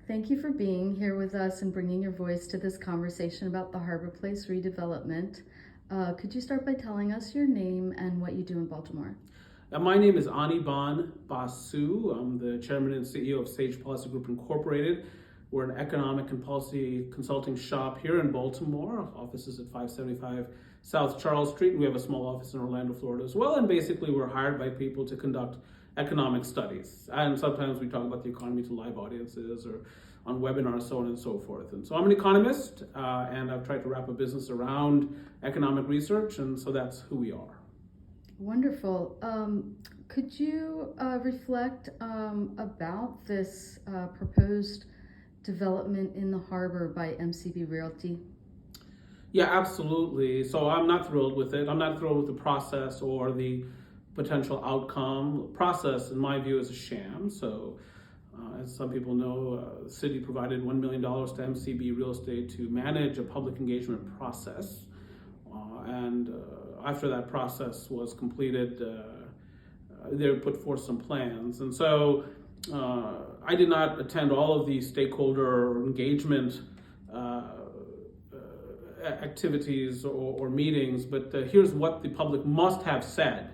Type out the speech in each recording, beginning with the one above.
Thank you for being here with us and bringing your voice to this conversation about the Harborplace redevelopment. Could you start by telling us your name and what you do in Baltimore? My name is Anirban Basu. I'm the chairman and CEO of Sage Policy Group Incorporated. We're an economic and policy consulting shop here in Baltimore. Our office is at 575 South Charles Street, and we have a small office in Orlando, Florida as well. And basically, we're hired by people to conduct economic studies. And sometimes we talk about the economy to live audiences or on webinars, so on and so forth. And so I'm an economist, and I've tried to wrap a business around economic research, and so that's who we are. Wonderful. Could you reflect about this proposed development in the harbor by MCB Realty? Yeah, absolutely. So I'm not thrilled with it. I'm not thrilled with the process or the potential outcome. Process, in my view, is a sham. So, as some people know, the city provided $1 million to MCB Real Estate to manage a public engagement process. And after that process was completed, they put forth some plans. And so I did not attend all of the stakeholder engagement activities or meetings, but here's what the public must have said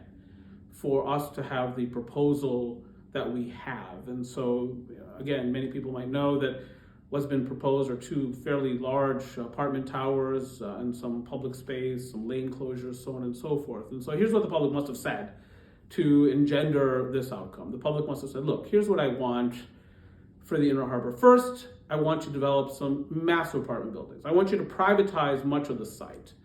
for us to have the proposal that we have. And so, again, many people might know that what's been proposed are two fairly large apartment towers and some public space, some lane closures, so on and so forth. And so here's what the public must have said to engender this outcome. The public must have said, look, here's what I want for the Inner Harbor. First, I want you to develop some massive apartment buildings. I want you to privatize much of the site.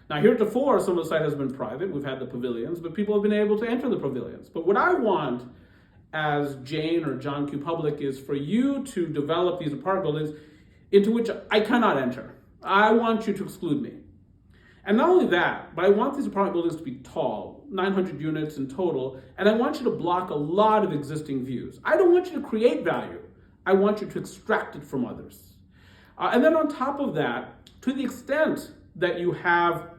Now, heretofore, some of the site has been private. We've had the pavilions, but people have been able to enter the pavilions. But what I want as Jane or John Q. Public is for you to develop these apartment buildings into which I cannot enter. I want you to exclude me. And not only that, but I want these apartment buildings to be tall, 900 units in total, and I want you to block a lot of existing views. I don't want you to create value. I want you to extract it from others. And then on top of that, to the extent that you have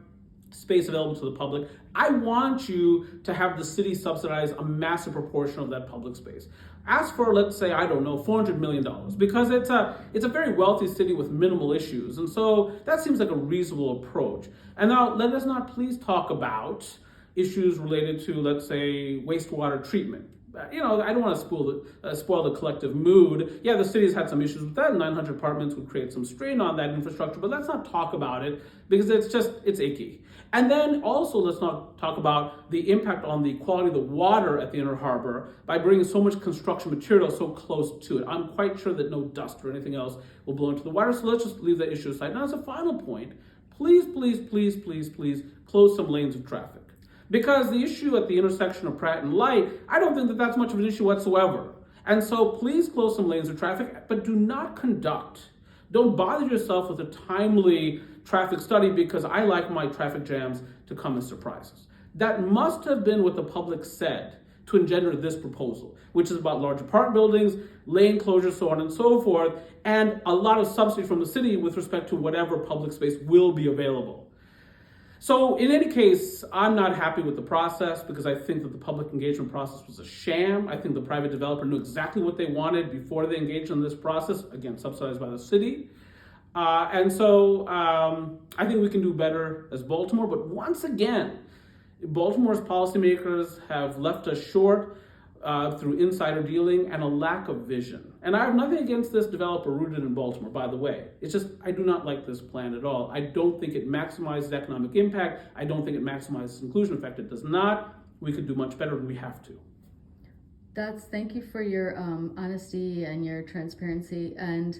space available to the public, I want you to have the city subsidize a massive proportion of that public space. Ask for, let's say, I don't know, $400 million, because it's a very wealthy city with minimal issues. And so that seems like a reasonable approach. And now let us not please talk about issues related to, let's say, wastewater treatment. I don't want to spoil the collective mood. Yeah, the city's had some issues with that. 900 apartments would create some strain on that infrastructure, but let's not talk about it because it's icky. And then also let's not talk about the impact on the quality of the water at the Inner Harbor by bringing so much construction material so close to it. I'm quite sure that no dust or anything else will blow into the water, so let's just leave that issue aside. Now, as a final point, please close some lanes of traffic. Because the issue at the intersection of Pratt and Light, I don't think that that's much of an issue whatsoever. And so please close some lanes of traffic, but don't bother yourself with a timely traffic study because I like my traffic jams to come as surprises. That must have been what the public said to engender this proposal, which is about large apartment buildings, lane closures, so on and so forth, and a lot of subsidy from the city with respect to whatever public space will be available. So in any case, I'm not happy with the process because I think that the public engagement process was a sham. I think the private developer knew exactly what they wanted before they engaged in this process, again, subsidized by the city. And so I think we can do better as Baltimore. But once again, Baltimore's policymakers have left us short through insider dealing and a lack of vision. And I have nothing against this developer rooted in Baltimore, by the way. It's just, I do not like this plan at all. I don't think it maximizes economic impact. I don't think it maximizes inclusion. In fact, it does not. We could do much better, and we have to. Thank you for your honesty and your transparency. And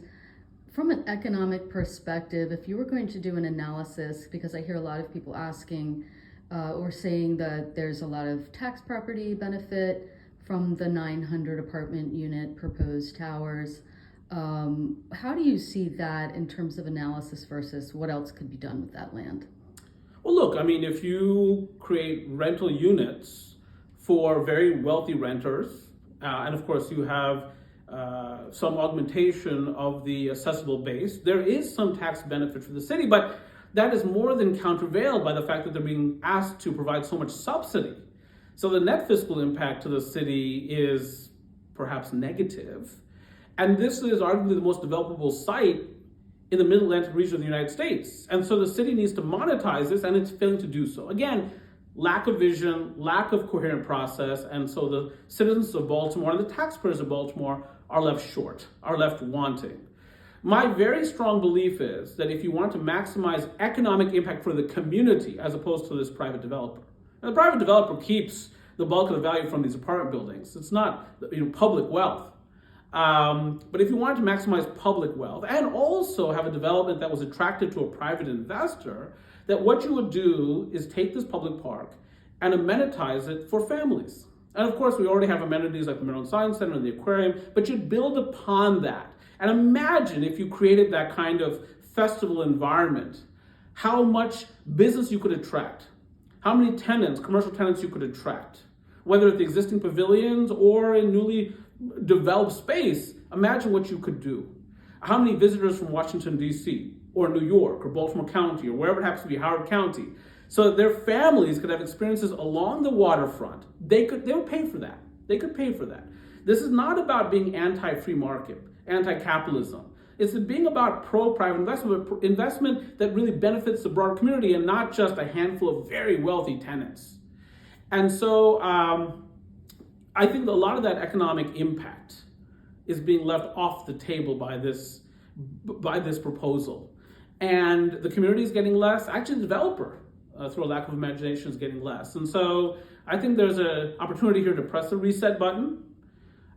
from an economic perspective, if you were going to do an analysis, because I hear a lot of people asking or saying that there's a lot of tax property benefit from the 900 apartment unit proposed towers. How do you see that in terms of analysis versus what else could be done with that land? Well, look, I mean, if you create rental units for very wealthy renters, and of course you have some augmentation of the assessable base, there is some tax benefit for the city, but that is more than countervailed by the fact that they're being asked to provide so much subsidy. So the net fiscal impact to the city is perhaps negative. And this is arguably the most developable site in the Mid-Atlantic region of the United States. And so the city needs to monetize this, and it's failing to do so. Again, lack of vision, lack of coherent process, and so the citizens of Baltimore and the taxpayers of Baltimore are left short, are left wanting. My very strong belief is that if you want to maximize economic impact for the community as opposed to this private developer, and the private developer keeps the bulk of the value from these apartment buildings. It's not public wealth. But if you wanted to maximize public wealth and also have a development that was attractive to a private investor, that what you would do is take this public park and amenitize it for families. And of course, we already have amenities like the Maryland Science Center and the aquarium, but you'd build upon that. And imagine if you created that kind of festival environment, how much business you could attract, how many tenants, commercial tenants you could attract, whether at the existing pavilions or in newly developed space. Imagine what you could do. How many visitors from Washington, D.C., or New York, or Baltimore County, or wherever it happens to be, Howard County, so that their families could have experiences along the waterfront. They would pay for that. They could pay for that. This is not about being anti-free market, anti-capitalism. It's being about pro-private investment, investment that really benefits the broader community and not just a handful of very wealthy tenants. And so I think that a lot of that economic impact is being left off the table by this proposal. And the community is getting less. Actually, the developer, through a lack of imagination, is getting less. And so I think there's an opportunity here to press the reset button.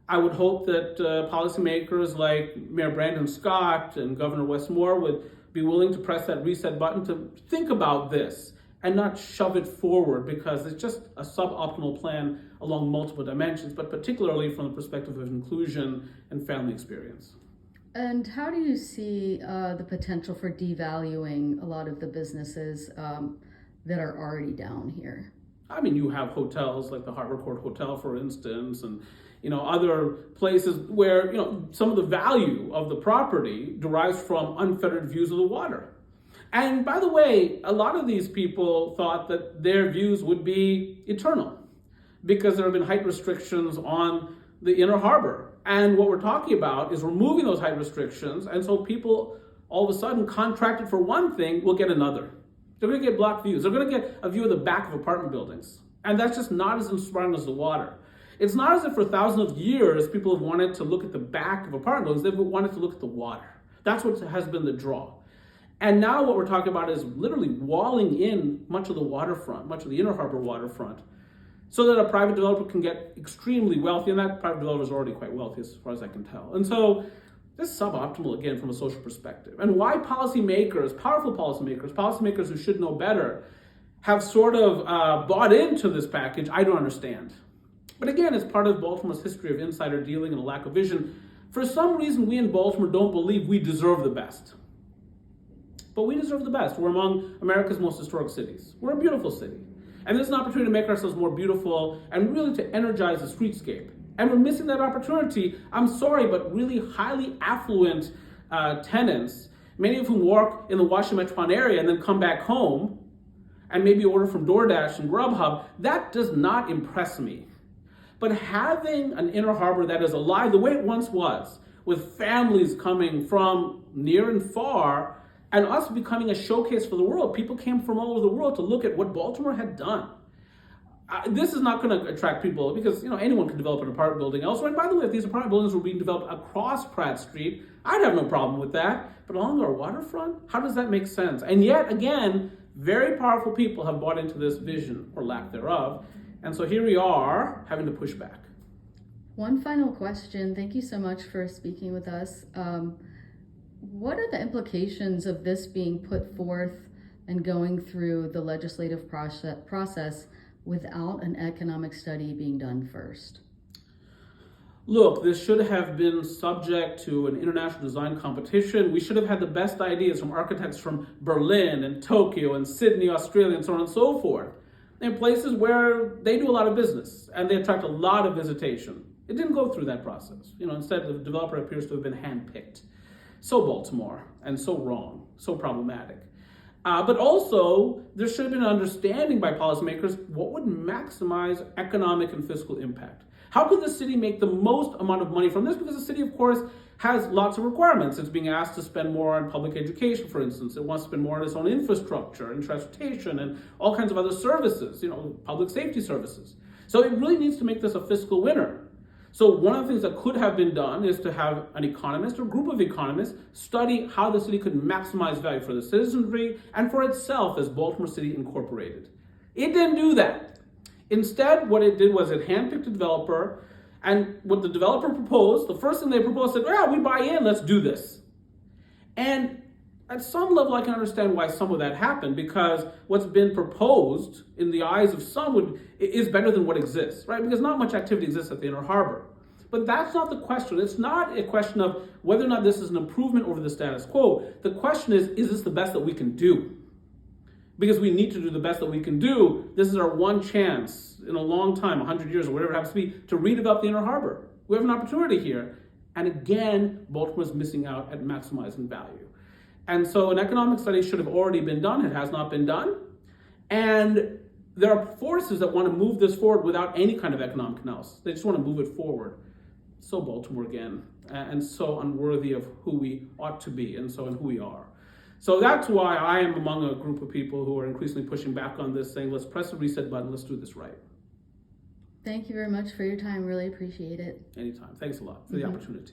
I would hope that policymakers like Mayor Brandon Scott and Governor Wes Moore would be willing to press that reset button to think about this and not shove it forward, because it's just a suboptimal plan along multiple dimensions, but particularly from the perspective of inclusion and family experience. And how do you see the potential for devaluing a lot of the businesses that are already down here? I mean, you have hotels like the Harbor Court Hotel, for instance, and other places where some of the value of the property derives from unfettered views of the water. And by the way, a lot of these people thought that their views would be eternal because there have been height restrictions on the inner harbor. And what we're talking about is removing those height restrictions, and so people all of a sudden contracted for one thing will get another. They're going to get block views. They're going to get a view of the back of apartment buildings. And that's just not as inspiring as the water. It's not as if for thousands of years people have wanted to look at the back of apartment buildings. They've wanted to look at the water. That's what has been the draw. And now what we're talking about is literally walling in much of the waterfront, much of the inner harbor waterfront, so that a private developer can get extremely wealthy, and that private developer is already quite wealthy as far as I can tell. And so this is suboptimal, again, from a social perspective. And why policymakers, powerful policymakers who should know better, have sort of bought into this package, I don't understand. But again, it's part of Baltimore's history of insider dealing and a lack of vision. For some reason, we in Baltimore don't believe we deserve the best. But we deserve the best. We're among America's most historic cities. We're a beautiful city. And this is an opportunity to make ourselves more beautiful and really to energize the streetscape. And we're missing that opportunity. I'm sorry, but really highly affluent tenants, many of whom work in the Washington metropolitan area and then come back home and maybe order from DoorDash and Grubhub, that does not impress me. But having an inner harbor that is alive the way it once was, with families coming from near and far, and us becoming a showcase for the world. People came from all over the world to look at what Baltimore had done. This is not going to attract people because anyone can develop an apartment building elsewhere. And by the way, if these apartment buildings were being developed across Pratt Street, I'd have no problem with that. But along our waterfront, how does that make sense? And yet again, very powerful people have bought into this vision or lack thereof. And so here we are having to push back. One final question. Thank you so much for speaking with us. What are the implications of this being put forth and going through the legislative process without an economic study being done first? Look, this should have been subject to an international design competition. We should have had the best ideas from architects from Berlin and Tokyo and Sydney, Australia, and so on and so forth, in places where they do a lot of business and they attract a lot of visitation. It didn't go through that process. Instead, the developer appears to have been handpicked. So Baltimore, and so wrong, so problematic. But also, there should have been an understanding by policymakers what would maximize economic and fiscal impact. How could the city make the most amount of money from this? Because the city, of course, has lots of requirements. It's being asked to spend more on public education, for instance. It wants to spend more on its own infrastructure and transportation and all kinds of other services, public safety services. So it really needs to make this a fiscal winner. So one of the things that could have been done is to have an economist or group of economists study how the city could maximize value for the citizenry and for itself as Baltimore City Incorporated. It didn't do that. Instead, what it did was it handpicked a developer, and what the developer proposed, the first thing they proposed said, we buy in, let's do this. And at some level, I can understand why some of that happened, because what's been proposed in the eyes of some is better than what exists, right? Because not much activity exists at the Inner Harbor. But that's not the question. It's not a question of whether or not this is an improvement over the status quo. The question is this the best that we can do? Because we need to do the best that we can do. This is our one chance in a long time, 100 years or whatever it happens to be, to redevelop the Inner Harbor. We have an opportunity here. And again, Baltimore is missing out at maximizing value. And so an economic study should have already been done. It has not been done. And there are forces that want to move this forward without any kind of economic analysis. They just want to move it forward. So Baltimore again, and so unworthy of who we ought to be and who we are. So that's why I am among a group of people who are increasingly pushing back on this, saying, let's press the reset button, let's do this right. Thank you very much for your time. Really appreciate it. Anytime. Thanks a lot for the opportunity.